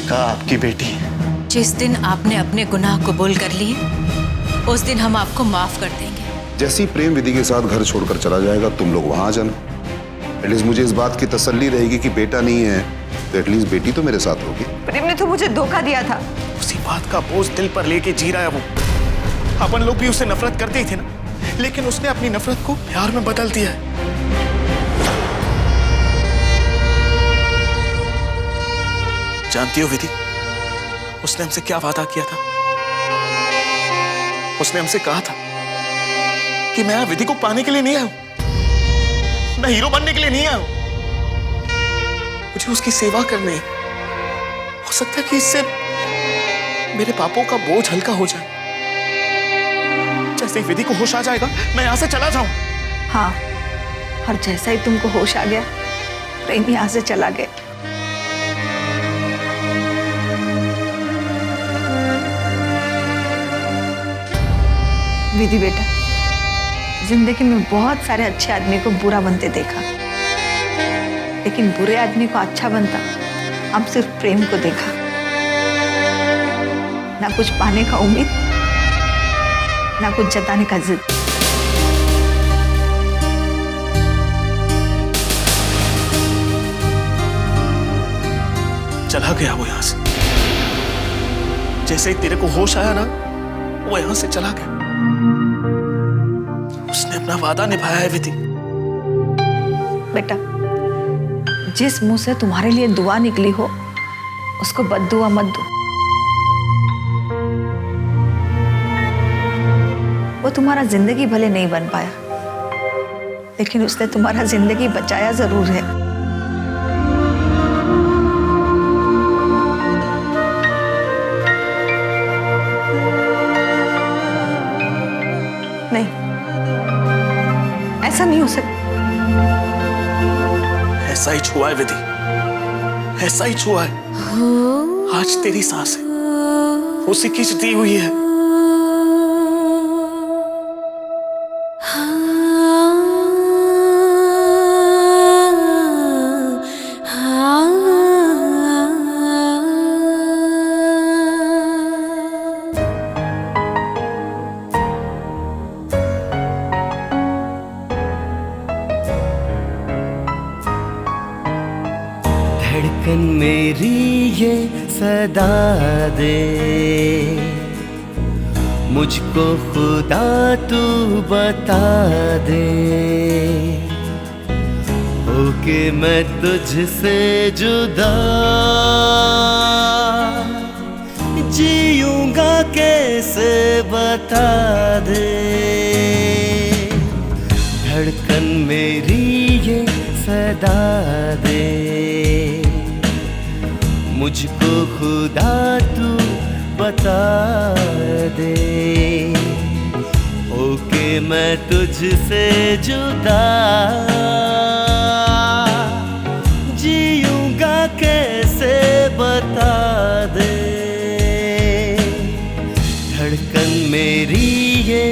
कहा आपकी बेटी। जिस दिन आपने अपने गुनाह कबूल कर लिए, उस दिन हम आपको माफ कर देंगे। जैसी प्रेम विधि के साथ घर छोड़कर चला जाएगा, तुम लोग वहां आ जाना। एटलीस्ट मुझे इस बात की तसल्ली रहेगी कि बेटा नहीं है, तो एटलीस्ट बेटी तो मेरे साथ होगी। प्रेम ने तो मुझे धोखा दिया था। उसी बात का बोझ दिल पर लेके जी रहा है वो। अपन लोग भी उससे नफरत करते ही थे ना, लेकिन उसने अपनी नफरत को प्यार में बदल दिया है। जानती हो विधि, उसने हमसे क्या वादा किया था? उसने हमसे कहा था कि मैं यहाँ विधि को पाने के लिए नहीं आया हूं, मैं हीरो बनने के लिए नहीं आया हूं, मुझे उसकी सेवा करनी है। हो सकता है कि इससे मेरे पापों का बोझ हल्का हो जाए। जैसे ही विधि को होश आ जाएगा, मैं यहां से चला जाऊं। हाँ, और जैसा ही तुमको होश आ गया, प्रेम यहाँ से चला गया। विधि बेटा, जिंदगी में बहुत सारे अच्छे आदमी को बुरा बनते देखा, लेकिन बुरे आदमी को अच्छा बनता हम सिर्फ प्रेम को देखा। ना कुछ पाने का उम्मीद, ना कुछ जताने का जिद। चला गया वो यहां से। जैसे ही तेरे को होश आया ना, वो यहां से चला गया। उसने अपना वादा निभाया है विधि। बेटा, जिस मुंह से तुम्हारे लिए दुआ निकली हो, उसको बद्दुआ मत दो। वो तुम्हारा जिंदगी भले नहीं बन पाया, लेकिन उसने तुम्हारा जिंदगी बचाया जरूर है। नहीं, ऐसा नहीं हो सकता। ऐसा ही छुआ है विधि, ऐसा ही छुआ है। आज तेरी सांसें उसी की दी हुई है। धड़कन मेरी ये सदा दे, मुझको खुदा तू बता दे, होके मैं तुझसे जुदा जीऊंगा कैसे बता दे। धड़कन मेरी ये सदा दे, मुझको खुदा तू बता दे, होके मैं तुझसे जुदा जीऊंगा कैसे बता दे। धड़कन मेरी ये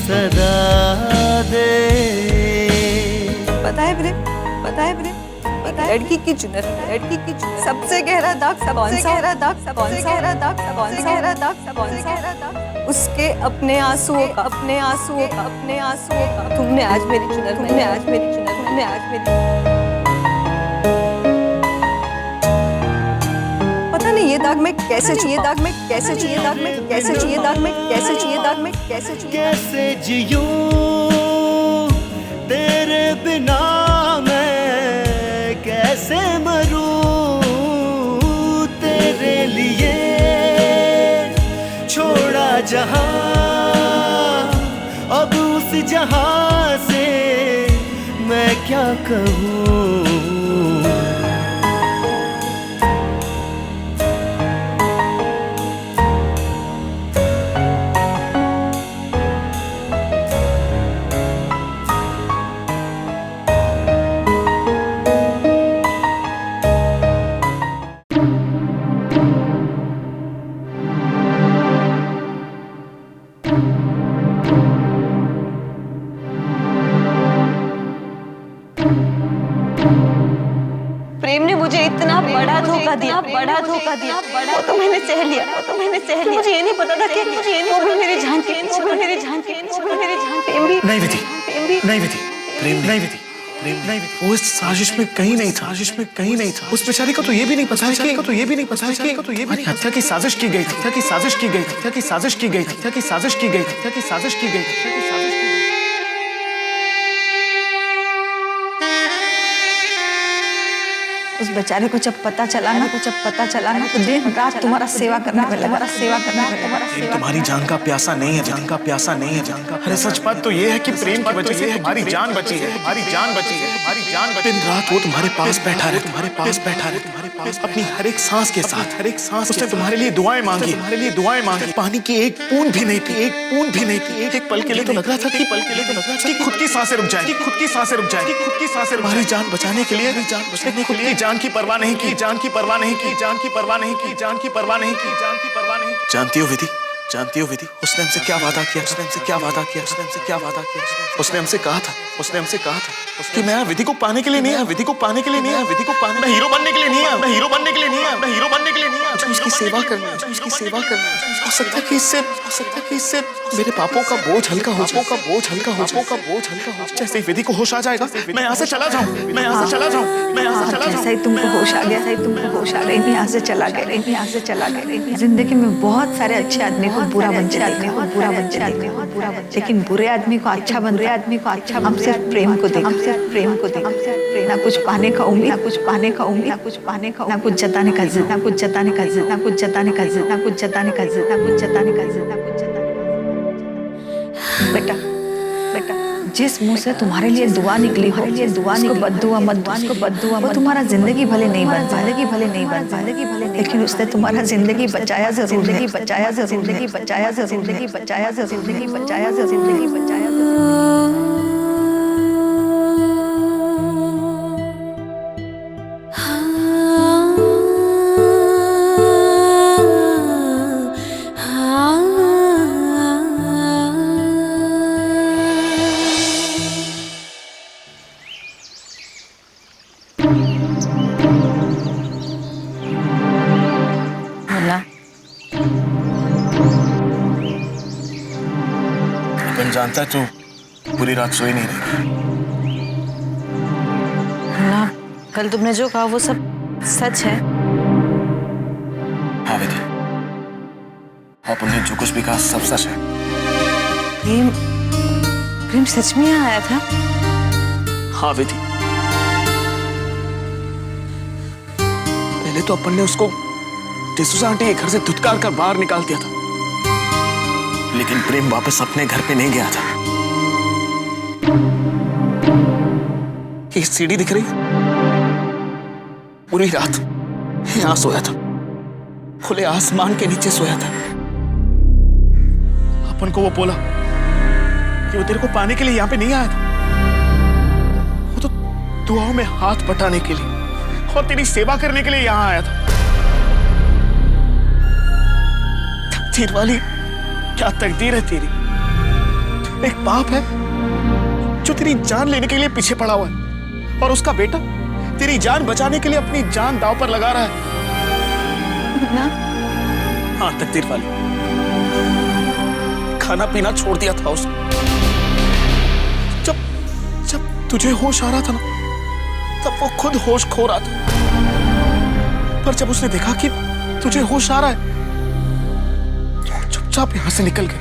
सदा दे। पता है प्रेम, पता है प्रेम, लड़की की चुनर, लड़की की चुनर सबसे गहरा दाग, सबसे गहरा दाग, सबसे गहरा दाग, सबसे गहरा दाग, सबसे गहरा दाग उसके अपने आंसुओं का, अपने आंसुओं का, अपने आंसुओं का। तुमने आज मेरी चुनर, तुमने आज मेरी चुनर, तुमने आज मेरी। पता नहीं ये दाग मैं कैसे छुए, दाग मैं कैसे छुए, दाग मैं कैसे छुए, दाग मैं कैसे छुए, दाग मैं कैसे छुए। कैसे जियूं तेरे बिना, कैसे मरूं तेरे लिए, छोड़ा जहां अब उस जहां से मैं क्या कहूं। बड़ा धोखा दिया, बड़ा धोखा दिया, वो तो मैंने सह लिया, वो तो मैंने सह लिया। मुझे ये नहीं पता था कि वो भी मेरी जान की, वो भी मेरी जान की, वो भी मेरी जान की। नहीं विधि, नहीं विधि, प्रेम नहीं विधि, प्रेम नहीं विधि। वो इस साजिश में कहीं नहीं था, साजिश में कहीं नहीं था। उस बेचारी को तो ये भी नहीं पता है कि हत्या की साजिश की गई थी, हत्या की साजिश की गई थी, हत्या की साजिश की गई थी, हत्या की साजिश की गई थी, हत्या की साजिश की गई थी, हत्या की साजिश की गई थी। उस बेचारे को जब पता चला ना, तो दिन रात तुम्हारा सेवा करने में लगा, प्रेम तुम्हारी जान का प्यासा नहीं है, जान का प्यासा नहीं है, जान का। अरे सच बात तो ये है कि प्रेम की वजह से हमारी जान बची है, हमारी जान बची है, हमारी जान बची। दिन रात वो तुम्हारे पास बैठा रहे, तुम्हारे पास बैठा रहे, तुम्हारे पास अपनी हर एक सांस के साथ, हर एक सांस उसने तुम्हारे लिए दुआएं मांगी, तुम्हारे लिए दुआएं मांगी। पानी की एक बूंद भी नहीं पी, एक बूंद भी नहीं पी। एक पल के लिए तो लग रहा था कि खुद की सांसें रुक जाएंगी, खुद की सांसें रुक जाएंगी, खुद की सांसें। हमारी जान बचाने के लिए, जान बचाने के लिए जान की परवाह नहीं की, जान की परवाह नहीं की, जान की परवाह नहीं की, जान की परवाह नहीं की, जान की परवाह नहीं की। जानती हो विधि, जानती हो विधि, उसने हमसे क्या वादा किया, उसने हमसे क्या वादा किया, उसने हमसे क्या वादा किया। उसने हमसे कहा था, उसने हमसे कहा था कि मैं विधि को पाने के लिए नहीं आया, विधि को पाने के लिए नहीं आया, विधि को पाने, मैं हीरो बनने के लिए नहीं आया, मैं हीरो बनने के लिए नहीं आया, मैं हीरो बनने के लिए नहीं आया। मुझे उसकी सेवा करनी है, उसकी सेवा करनी है। हो सकता है कि इससे मेरे पापों का बोझ हल्का हो जाए, पापों का बोझ हल्का हो जाए, पापों का बोझ हल्का हो जाए। जैसे ही विधि को होश आ जाएगा, मैं यहाँ से चला जाऊँ, मैं यहाँ से चला जाऊँ, मैं यहाँ से चला जाऊँ। जैसा ही तुमको होश आ गया, सही तुमको होश आ गई, यहाँ से चला गया, यहाँ से चला गया। जिंदगी में बहुत सारे अच्छे आदमी को बुरा बनते देखने को, बुरा बनते देखने को, बुरा बनते, लेकिन बुरे आदमी को अच्छा बन रहे आदमी को अच्छा। हम सिर्फ प्रेम को देख, हम सिर्फ प्रेम को देख, हम सिर्फ प्रेम। ना कुछ पाने का उम्मीद, ना कुछ पाने का उम्मीद, ना कुछ पाने का, ना कुछ जताने का जिद, ना कुछ जताने का जिद, ना कुछ जताने का जिद, ना कुछ जताने का जिद, ना कुछ जताने का जिद, ना कुछ जताने का जिद। बेटा, बेटा, जिस मुंह से तुम्हारे लिए दुआ निकली हो, ये दुआ निकली, बद्दुआ मत दो, उसको बद्दुआ मत। तुम्हारा जिंदगी भले नहीं बन पाए, जिंदगी भले नहीं बन पाए, जिंदगी भले नहीं, लेकिन उसने तुम्हारा जिंदगी बचाया जरूर, जिंदगी बचाया जरूर, जिंदगी बचाया जरूर, जिंदगी बचाया जरूर, जिंदगी बचाया जरूर, जिंदगी बचाया जरूर। जानता है तू पूरी रात सोई नहीं रही ना। कल तुमने जो कहा वो सब सच है। हाँ विधि, और तुमने जो कुछ भी कहा सब सच है। प्रेम, प्रेम सच में यहाँ आया था? हाँ विधि, पहले तो अपन ने उसको डिसूजा आंटी के घर से धुतकार कर बाहर निकाल दिया था, लेकिन प्रेम वापस अपने घर पे नहीं गया था। ये सीढ़ी दिख रही है, पूरी रात यहां सोया था, खुले आसमान के नीचे सोया था। अपन को वो बोला कि वो तेरे को पाने के लिए यहां पे नहीं आया था, वो तो दुआओं में हाथ बटाने के लिए और तेरी सेवा करने के लिए यहां आया था। तकदीर वाली, क्या तकदीर है तेरी। एक बाप है जो तेरी जान लेने के लिए पीछे पड़ा हुआ है, और उसका बेटा तेरी जान बचाने के लिए अपनी जान दांव पर लगा रहा है ना? हाँ तकदीर वाली, खाना पीना छोड़ दिया था उसने। जब जब तुझे होश आ रहा था ना, तब वो खुद होश खो रहा था, पर जब उसने देखा कि तुझे होश आ रहा है, चुपचाप यहां से निकल गए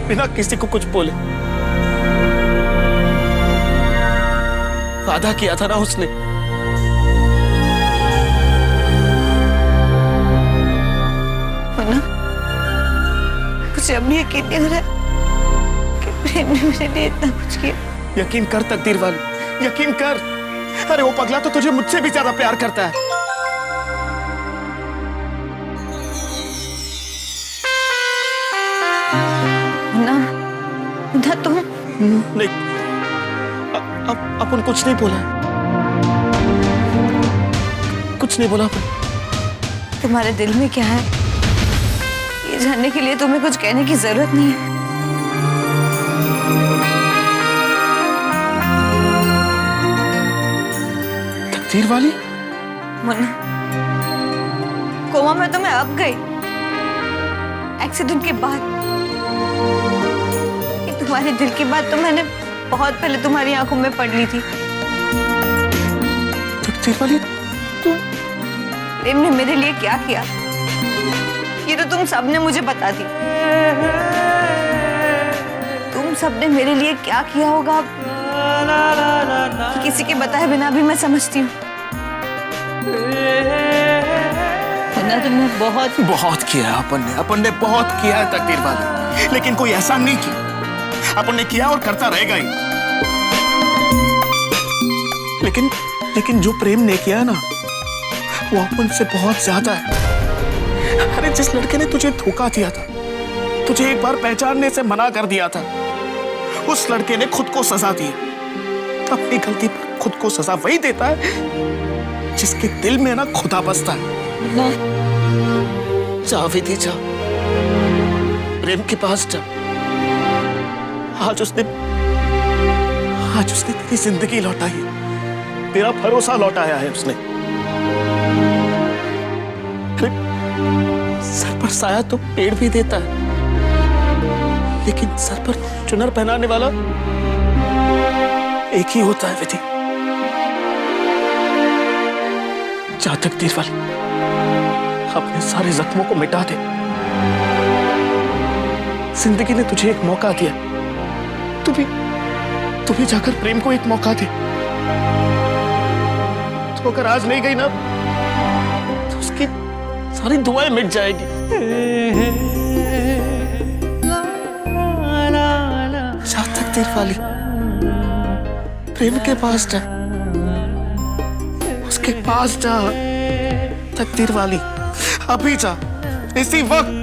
बिना किसी को कुछ बोले। वादा किया था ना उसने, ना मुझे अब यकीन नहीं हो रहा कि प्रेम ने मेरे लिए इतना कुछ किया। यकीन कर तकदीर वाली, यकीन कर। अरे वो पगला तो तुझे मुझसे भी ज्यादा प्यार करता है। ना तुम नहीं, अपन कुछ नहीं बोला, कुछ नहीं बोला अपन। तुम्हारे दिल में क्या है ये जानने के लिए तुम्हें कुछ कहने की जरूरत नहीं है। तकदीर वाली, मुन्ना, कोमा में तो मैं अब गई, एक्सीडेंट के बाद। कि तुम्हारे दिल की बात तो मैंने बहुत पहले तुम्हारी आंखों में पढ़ ली थी। तकदीर वाली, तू प्रेम ने मेरे लिए क्या किया ये तो तुम सबने मुझे बता दी। तुम सबने मेरे लिए क्या किया होगा कि किसी के बताए बिना भी मैं समझती हूँ। मुन्ना, तुमने बहुत किया अपन ने बहुत किया है तकदीर वाली, लेकिन कोई एहसान नहीं किया। अपन ने किया और करता रहेगा ही। लेकिन जो प्रेम ने किया ना, वो अपन से बहुत ज्यादा है। अरे जिस लड़के ने तुझे धोखा दिया था, तुझे एक बार पहचानने से मना कर दिया था, उस लड़के ने खुद को सजा दी। अपनी गलती पर खुद को सजा वही देता है जिसके दिल में ना खुदा बसता है। जा विधि, जा प्रेम के पास जा। आज उसने तेरी जिंदगी लौटाई है, तेरा भरोसा लौटाया है उसने। सर पर साया तो पेड़ भी देता है, लेकिन सर पर चुनर पहनाने वाला एक ही होता है विधि। जा तकदीर वाली, अपने सारे जख्मों को मिटा दे। जिंदगी ने तुझे एक मौका दिया, तू भी जाकर प्रेम को एक मौका दे। तो अगर आज नहीं गई ना, तो उसकी सारी दुआएं मिट जाएगी। जा तकदीर वाली, प्रेम के पास जा, उसके पास जा तकदीर वाली, अभी जा, इसी वक्त।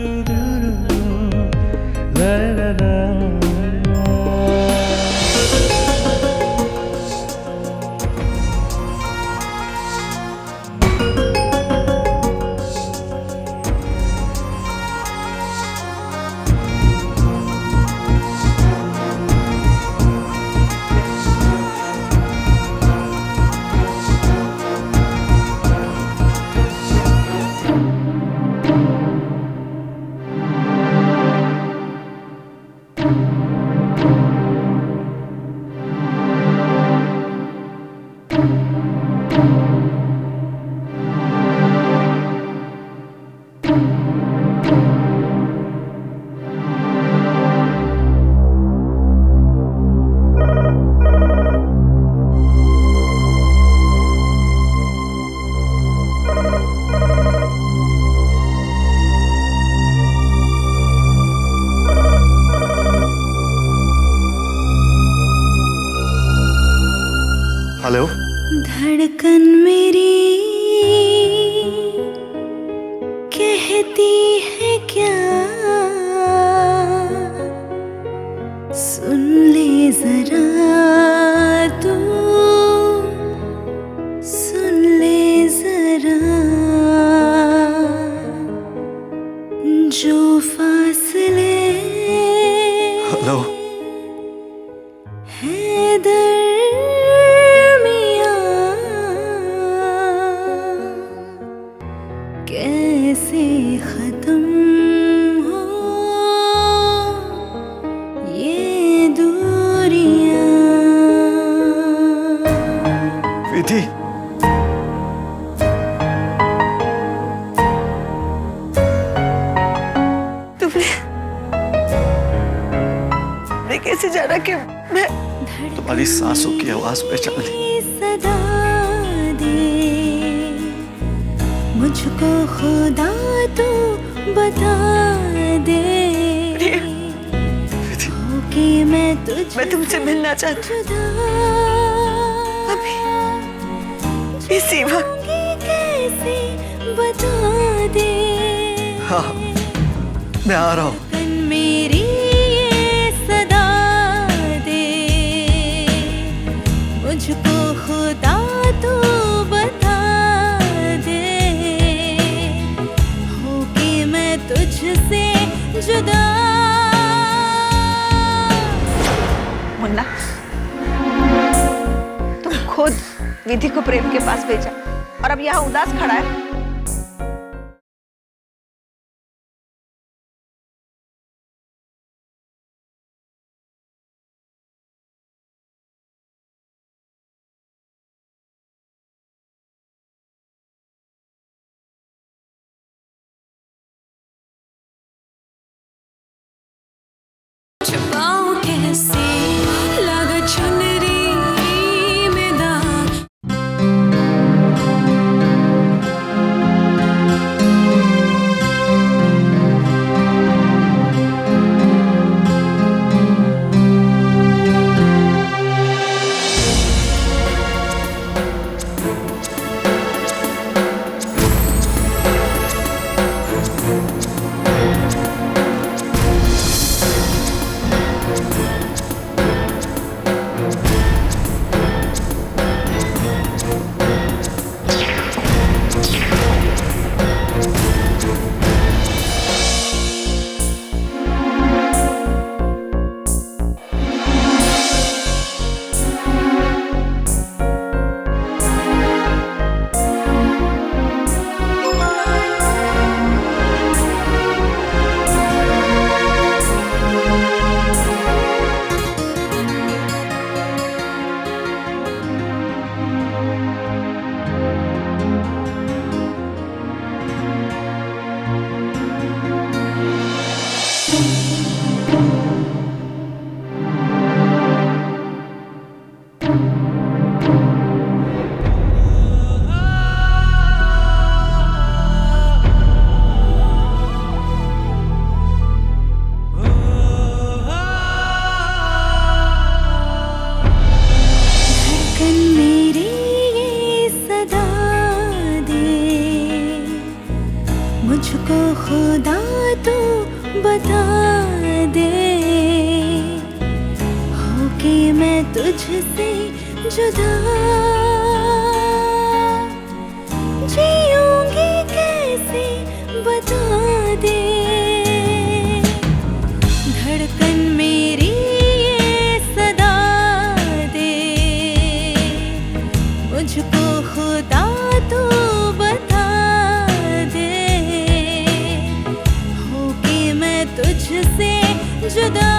हेलो, धड़कन मेरी कहती है क्या, सुन ले जरा तू, सुन ले जरा, जो फासले हेलो, है कैसे खत्म हो ये दूरियां। विधि, तुमने कैसे जाना कि मैं तुम्हारी सांसों की आवाज पहचान ली। सदा दे मुझको खुदा तू बता दे कि मैं तुमसे मिलना चाहती हूँ अभी, इसी वक्त। कैसे बता दे। हाँ, मैं आ रहा हूँ। मेरी ये सदा दे मुझको खुदा तू बता दे, हो कि मैं तुझसे जुदा। मुन्ना, तुम खुद विधि को प्रेम के पास भेजा और अब यहाँ उदास खड़ा है। छुपाऊं कैसे लगा चुनरी में दाग। धड़कन मेरी ये सदा दे, मुझको खुदा तू बता दे, होके मैं तुझसे जुदा जीऊंगी कैसे बता दे। धड़कन मेरी ये सदा दे, मुझको खुदा तू बता दे, होके मैं तुझसे जुदा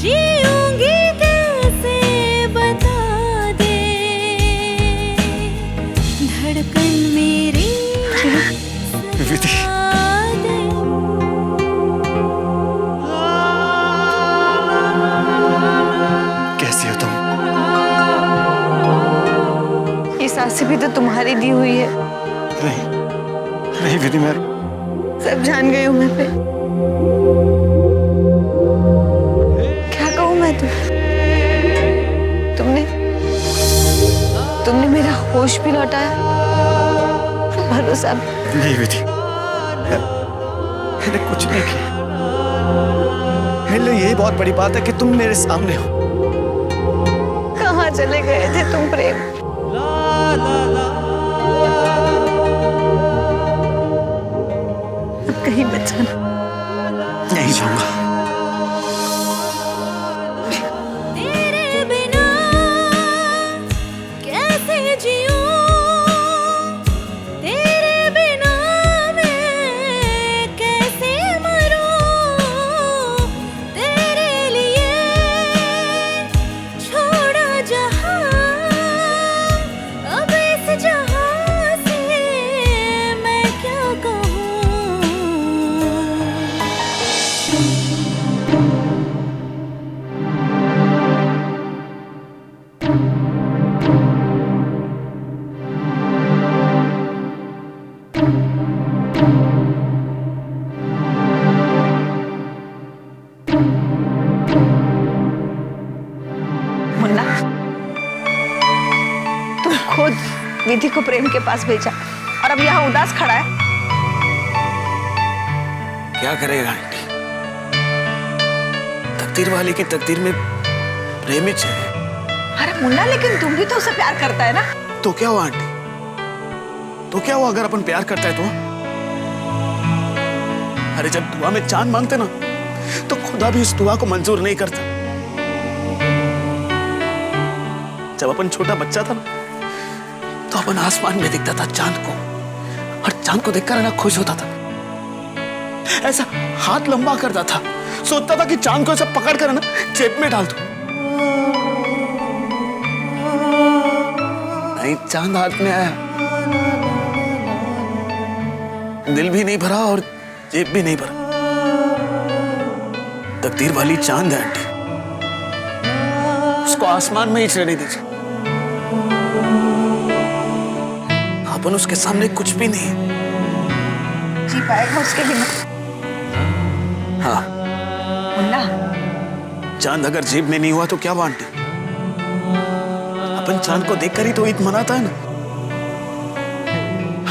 जीऊंगी कैसे बता दे। धड़कन मेरी विधि। कैसी हो तुम? ये सांसें भी तो तुम्हारी दी हुई है। नहीं नहीं विधि, मैं सब जान गई हूँ मैं पे। क्या कहूँ मैं तुमने मेरा होश भी लौटाया, भरोसा भी। नहीं विधि, मैंने कुछ नहीं किया। मेरे लिए यही बहुत बड़ी बात है कि तुम मेरे सामने हो। कहाँ चले गए थे तुम प्रेम? अब कहीं बचाना। नहीं जाऊंगा। तेरे बिना कैसे जीऊं, तेरे बिना मैं कैसे मरूं, तेरे लिए छोड़ा जहां, अब इस जहां से मैं क्या कहूं। मुन्ना, तुम खुद विधि को प्रेम के पास भेजा और अब यहाँ उदास खड़ा है। क्या करेगा आंटी? तकदीर वाले की तकदीर में प्रेम ही है। अरे मुन्ना, लेकिन तुम भी तो उसे प्यार करता है ना? तो क्या हुआ आंटी? तो क्या हुआ अगर अपन प्यार करता है तो? अरे जब दुआ में चांद मांगते ना, तो खुदा भी इस दुआ को मंजूर नहीं करता। जब अपन छोटा बच्चा था ना, तो अपन आसमान में दिखता था चांद को, और चांद को देखकर ना खुश होता था, ऐसा हाथ लंबा करता था, सोचता था कि चांद को ऐसा पकड़ कर ना जेब में डाल दूं। नहीं, चांद हाथ में आया, दिल भी नहीं भरा और जेब भी नहीं भरा। तकदीर वाली चांद है आंटी, उसको आसमान में ही चढ़ने दीजिए। अपन उसके सामने कुछ भी नहीं है। जी पाएगा उसके बिना? हाँ, मुन्ना, चांद अगर जेब में नहीं हुआ तो क्या हुआ आंटी? अपन चांद को देखकर ही तो ईद मनाता है ना।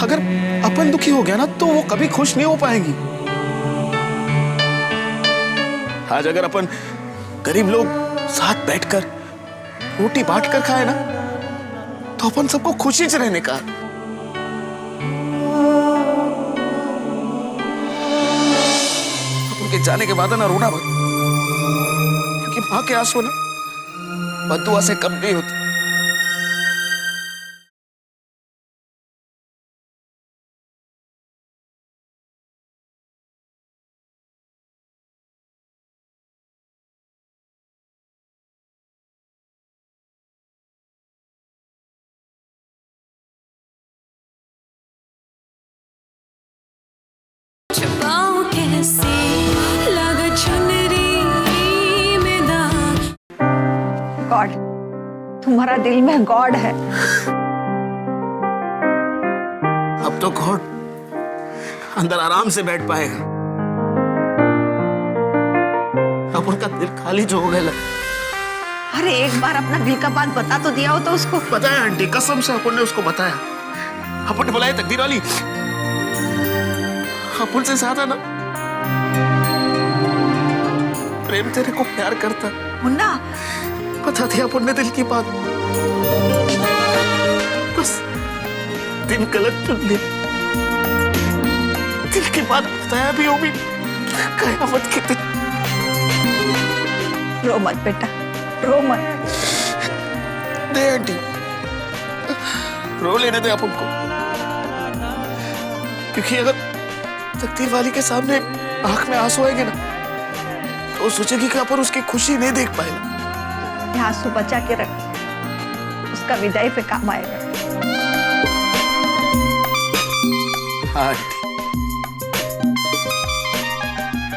अगर अपन दुखी हो गया ना तो वो कभी खुश नहीं हो पाएंगी। आज अगर अपन गरीब लोग साथ बैठकर रोटी बांटकर खाए ना, तो अपन सबको खुशी से रहने का। अपन के जाने के बाद ना रोना मत, क्योंकि मां के आंसू ना बद्दुआ से कम नहीं होते। छुपाऊं कैसे लगा चुनरी में दाग। गॉड, तुम्हारा दिल में गॉड है। अब तो गॉड अंदर आराम से बैठ पाएगा। अब उनका दिल खाली जो हो गया। अरे एक बार अपना दिल का बात बता तो दिया हो तो उसको। बताया आंटी, कसम से अपन ने उसको बताया। अपन ने बुलाया तकदीर वाली, अपन से ज्यादा ना प्रेम तेरे को प्यार करता। मुन्ना, बता दिया अपन ने दिल की बात, बस दिन गलत चुन लिया। दिल की बात बताया भी हो भी कयामत के दिन। रो मत बेटा, रो मत। दे आंटी, रो लेने दे अपन को, क्योंकि अगर तकदीर वाली के सामने आंख में आंसू आएंगे ना, तो वो सोचेगी कि अपन उसकी खुशी नहीं देख पाएगा। ये आंसू बचा के रख, उसका विदाई पे काम आएगा। हाँ आंटी,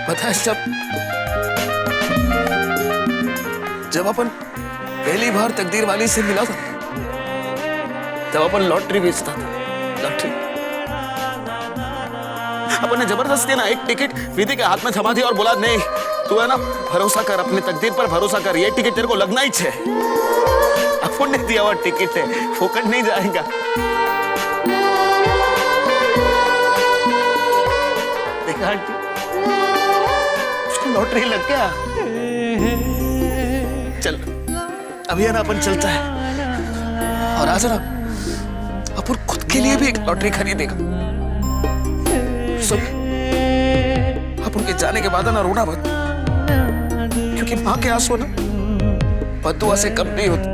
पता है जब अपन पहली बार तकदीर वाली से मिला था, तब अपन लॉटरी बेचता था। लॉटरी अपन ने जबरदस्ती ना एक टिकट विधि के हाथ में थमा दिया और बोला, नहीं तू है ना भरोसा कर, अपने तकदीर पर भरोसा कर, ये टिकट तेरे को लगना ही है। अपन ने दिया हुआ टिकट है, फोकट नहीं जाएगा। देखा आंटी, उसको लॉटरी लग गया। चल अभी है ना अपन चलता है, और आज ना अपन खुद के लिए भी एक लॉटरी खरीदेगा। सुन, अपन के जाने के बाद ना रोना मत, क्योंकि मां के आंसू ना बद्दुआ से कम नहीं होते।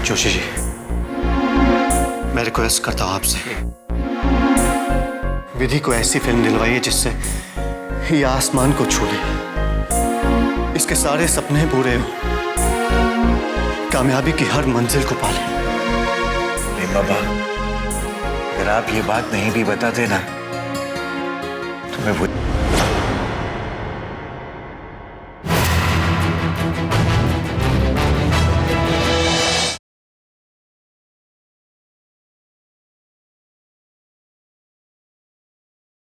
जोशी जी, मैं रिक्वेस्ट करता हूं आपसे, विधि को ऐसी फिल्म दिलवाइए जिससे ये आसमान को छू ले, इसके सारे सपने पूरे हो, कामयाबी की हर मंजिल को पाले। नहीं बाबा, अगर आप ये बात नहीं भी बताते ना, तो मैं